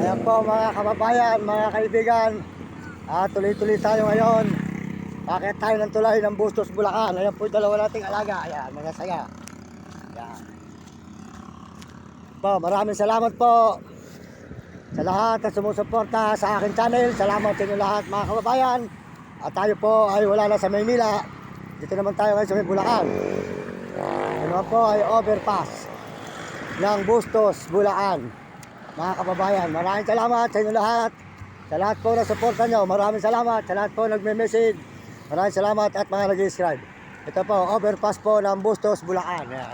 Ayan po mga kababayan, mga kaibigan, tuloy-tuloy tayo ngayon. Bakit tayo ng tulay ng Bustos, Bulacan? Ayan po yung dalawa nating alaga. Ayan, mga saya. Ayan. Po, maraming salamat po sa lahat na sumusuporta sa aking channel. Salamat sa inyo lahat mga kababayan. At tayo po ay wala na sa Maynila. Dito naman tayo ngayon sa may Bulacan. Ano po ay overpass ng Bustos, Bulacan. Mga kababayan, maraming salamat sa inyo lahat. Sa lahat po na suporta nyo, maraming salamat. Sa lahat po nagme-message, maraming salamat at mga nag-subscribe. Ito po, overpass po ng Bustos, Bulacan. Ayan.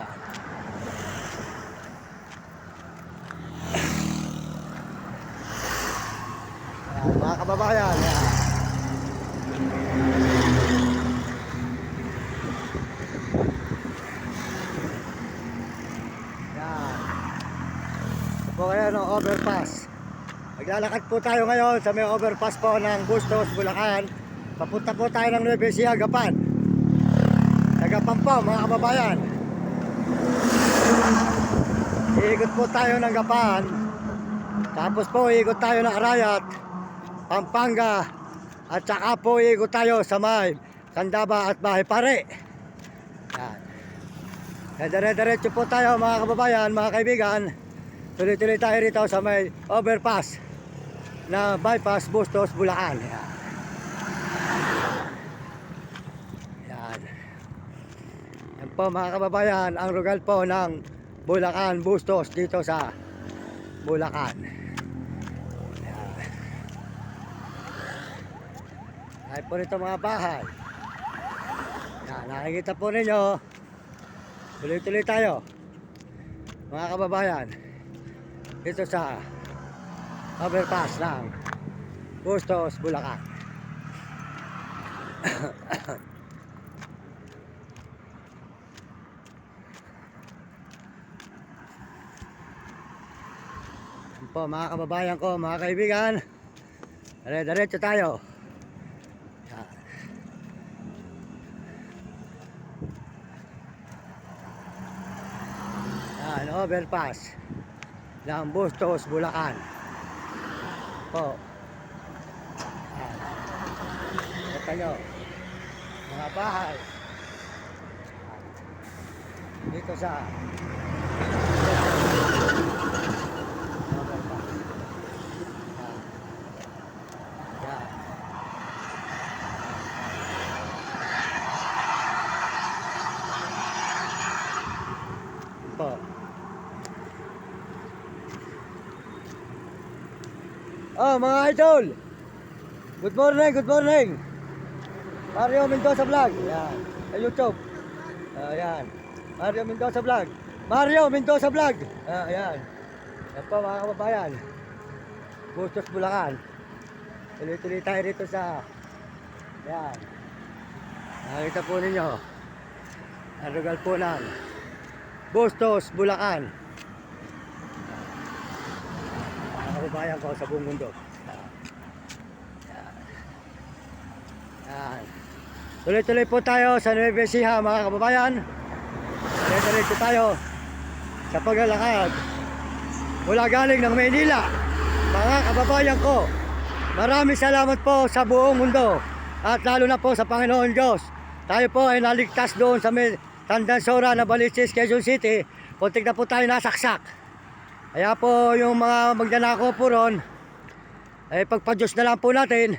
Ayan, mga kababayan. Ayan. Po kaya no, overpass. Maglalakad po tayo ngayon sa may overpass po ng Bustos, Bulacan. Papunta po tayo ng Nueva Ecija, Gapan. Sa Gapan po mga kababayan. Iikot po tayo ng Gapan. Tapos po iikot tayo ng Arayat, Pampanga. At saka po iikot tayo sa may Candaba at Bahay Pare. Yan. Dire-diretso po tayo mga kababayan, mga kaibigan. Tuloy-tuloy tayo rito sa may overpass na bypass Bustos, Bulacan. Yan. Yan. Yan po mga kababayan, ang lugar po ng Bulacan, Bustos dito sa Bulacan. Yan. Ay po rito mga bahay. Yan, nakikita po ninyo. Tuloy-tuloy tayo mga kababayan dito sa overpass ng Bustos, Bulacan. Yan po mga kababayan ko, mga kaibigan. Dire-diretso tayo. Yan. Yan, overpass ng Bustos, Bulacan po. Ito nyo mga bahay dito sa overpass. Yan. Po. Oh, mga idol. Good morning, good morning. Mario Mendoza Vlog. Yan. Sa YouTube. Ayan. Mario Mendoza Vlog. Mario Mendoza Vlog. Ayan. Yan po mga kababayan. Bustos, Bulacan. Tuloy-tuloy tayo rito sa yan. Nakita po ninyo ang lugar po ng Bustos, Bulacan. Kababayan ko sa buong mundo. Yan. Tuloy-tuloy po tayo sa Nueva Ecija mga kababayan. Diretso tayo sa paglalakad mula galing ng Maynila. Mga kababayan ko, maraming salamat po sa buong mundo at lalo na po sa Panginoon Diyos. Tayo po ay naligtas doon sa may Tandansora na Baliches, Quezon City. Puntik na po tayo nasaksak. Kaya po yung mga magdanako po ron, ay pagpadyos na lang po natin.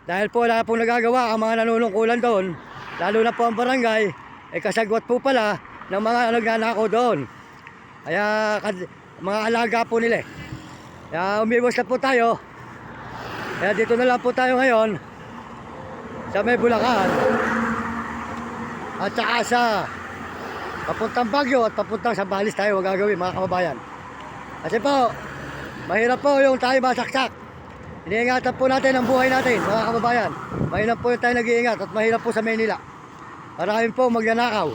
Dahil po wala pong nagagawa ang mga nanunungkulan doon. Lalo na po ang barangay, ay kasagwat po pala ng mga nagnanako doon. Kaya mga alaga po nila. Kaya umiwas na po tayo. Kaya dito na lang po tayo ngayon sa may Bulacan. At saka sa papuntang Baguio at papuntang Sambales tayo magagawin mga kababayan. Kasi po, mahirap po yung tayo masaksak. Iniingatan po natin ang buhay natin, mga kababayan. Mahirap po yung tayo nag-iingat at mahirap po sa Maynila. Maraming po magnanakaw.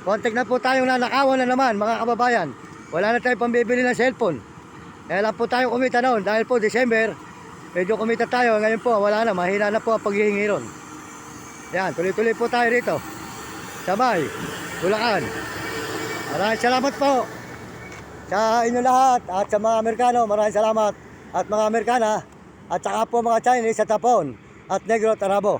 Kontek na po tayong nanakawan na naman, mga kababayan. Wala na tayong pambibili ng cellphone. Kaya lang po tayo kumita noon. Dahil po December, medyo kumita tayo. Ngayon po, wala na. Mahina na po ang paghihingi ron. Yan, tuloy-tuloy po tayo rito. Sabay, Bulacan. Maraming salamat po sa inyo lahat at sa mga Amerikano, maraming salamat. at mga Amerikana, at saka po mga Chinese sa Tapon at Negro at Arabo.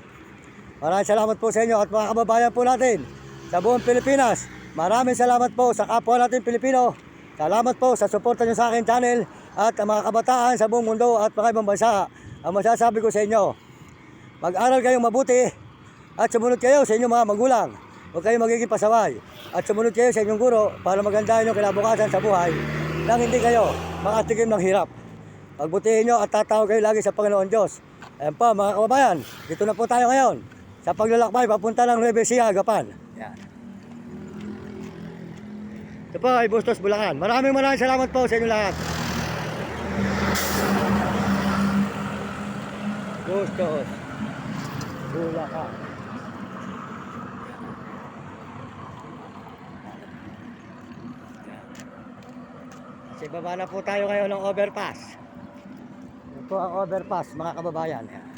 Maraming salamat po sa inyo at mga kababayan po natin sa buong Pilipinas. Maraming salamat po sa kapwa natin Pilipino. Salamat po sa suporta nyo sa akin channel at ang mga kabataan sa buong mundo at mga ibang bansa. Ang masasabi ko sa inyo, mag-aral kayong mabuti at sumunod kayo sa inyong mga magulang. Huwag kayong magiging pasaway at sumunod kayo sa inyong guro para magandahin yung kinabukasan sa buhay nang hindi kayo makatikim ng hirap. Pagbutihin nyo at tatawag kayo lagi sa Panginoon Diyos. Ayan po mga kababayan, dito na po tayo ngayon sa paglalakbay papunta ng Nueva Ecija, Agapan. Yan. Ito po ay Bustos, Bulacan. Maraming salamat po sa inyo lahat. Bustos, Bulacan. Kasi baba na po tayo ngayon ng overpass. Ito po ang overpass mga kababayan. Yan.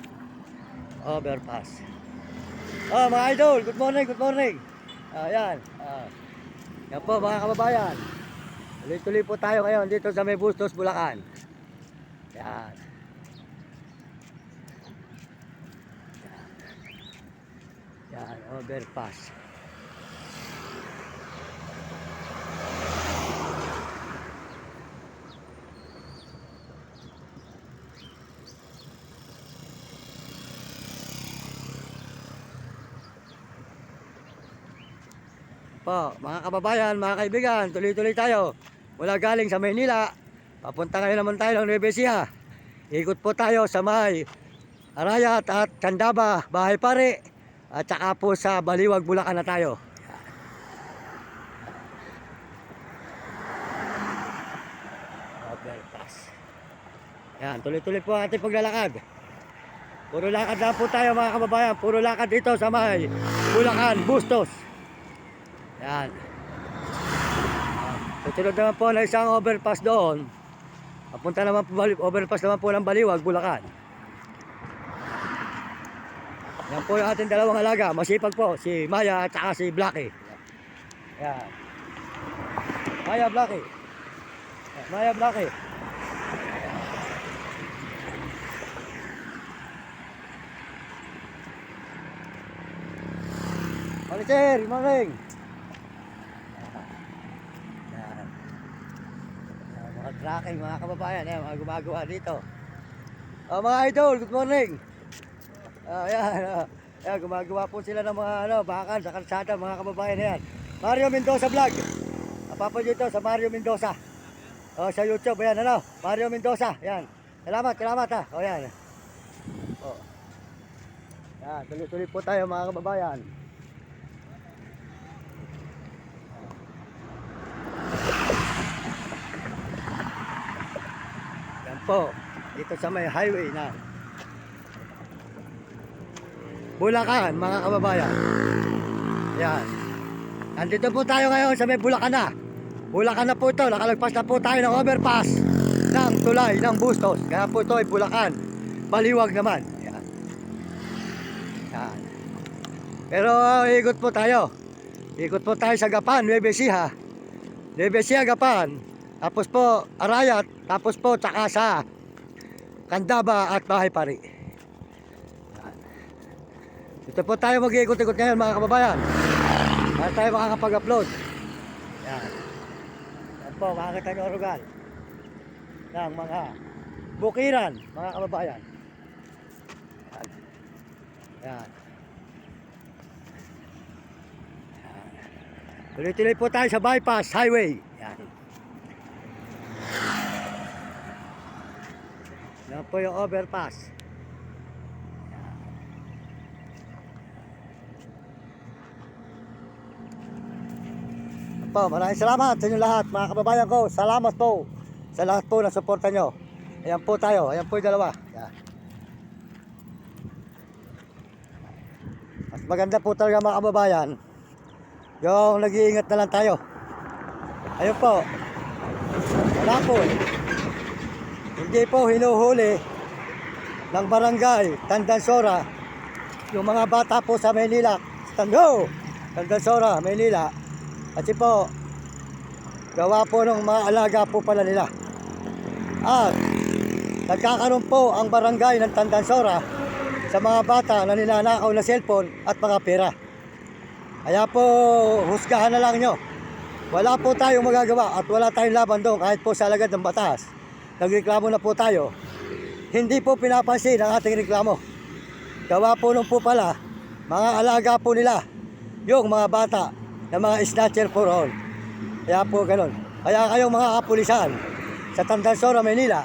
Overpass. Oh mga idol, good morning, good morning. Ayan. Yan po mga kababayan. Tuloy-tuloy po tayo ngayon dito sa may Bustos, Bulacan. Yan. Yan, overpass. Po, mga kababayan, mga kaibigan, tuloy-tuloy tayo. Mula galing sa Maynila, papunta ngayon naman tayo ng Nueva Ecija. Ikot po tayo sa may Arayat at Candaba, Bahay Pare, at saka po sa Baliwag, Bulacan na tayo. Overpass. Yan, tuloy-tuloy po ang ating paglalakad. Puro lakad lang po tayo mga kababayan. Puro lakad dito sa may Bulacan, Bustos. Yan. Susunod naman po na isang overpass doon. Papunta naman po, overpass naman po ng Baliwag, Bulacan. Yan po yung ating dalawang alaga. Masipag po, si Maya at saka si Blackie. Yan. Maya, Blackie. Yan. Maya, Blackie. Morning, sir. Good morning. Mga tracking, mga kababayan, yan, mga gumagawa dito. Mga idol, good morning. Yan, gumagawa po sila ng mga bakal sa kalsada, mga kababayan yan. Mario Mendoza Vlog. Napapanood dito sa Mario Mendoza. Sa YouTube, yan, Mario Mendoza, yan. Salamat ha. Yan. Yan, tuloy-tuloy po tayo mga kababayan. Po, dito sa may highway na Bulacan, mga kababayan. Yan. Andito po tayo ngayon sa may Bulacan na. Bulacan na po ito. Nakalagpas na po tayo ng overpass ng tulay ng Bustos. Kaya po ito ay Bulacan. Baliwag naman. Yan. Yan. Pero ikot po tayo. Ikot po tayo sa Agapan, Nueva Ecija. Nueva Ecija, Agapan. Tapos po Arayat, tapos po tsaka sa Candaba at Bahay Pare. Ito po tayo mag-iikot-ikot ngayon mga kababayan. Para tayo makakapag-upload. Yan. Yan po, makakita nyo orugan ng mga bukiran, mga kababayan. Yan. Yan. Tuloy-tuloy po tayo sa bypass highway. Yan. Yan po yung overpass. Yan po, maraming salamat sa inyo lahat mga kababayan ko. Salamat po sa lahat po na suporta nyo. Ayan po tayo, ayan po yung dalawa. Yan. Mas maganda po talaga mga kababayan yung nag-iingat na lang tayo. Ayun po, wala po, hindi po hinuhuli ng barangay Tandansora yung mga bata po sa Maynila. Tandansora, Maynila. Kasi po gawa po ng mga alaga po pala nila. At nagkakaroon po ang barangay ng Tandansora sa mga bata na ninanakaw na cellphone at mga pera. Kaya po, husgahan na lang nyo. Wala po tayong magagawa at wala tayong laban doon kahit po sa alagad ng batas. Nagreklamo na po tayo. Hindi po pinapansin ang ating reklamo. Gawa po nung po pala, mga alaga po nila, yung mga bata na mga snatcher for all. Kaya po ganun. Kaya kayong mga kapulisan sa Tandansora, Maynila,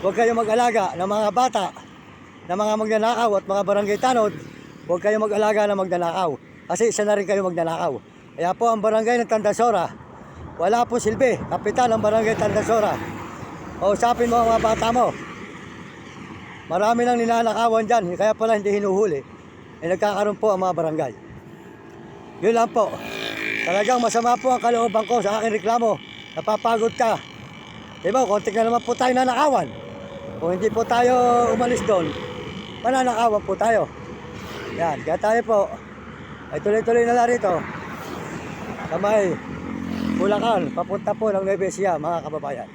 huwag kayong mag-alaga ng mga bata na mga magnanakaw at mga barangay tanod. Huwag kayong mag-alaga ng magnanakaw. Kasi isa na rin kayo magnanakaw. Kaya po ang barangay ng Tandansora, wala po silbi. Kapitan ng barangay Tandansora, usapin mo ang mga bata mo. Marami nang ninanakawan dyan, kaya pala hindi hinuhuli. Nagkakaroon po ang mga barangay. Yun lang po. Talagang masama po ang kalooban ko sa aking reklamo. Napapagod ka. Diba, konti na naman po tayo nanakawan. Kung hindi po tayo umalis doon, mananakawan po tayo. Yan, kaya tayo po ay tuloy-tuloy na lang rito sa may Bulacan, papunta po ng Nueva Ecija, mga kababayan.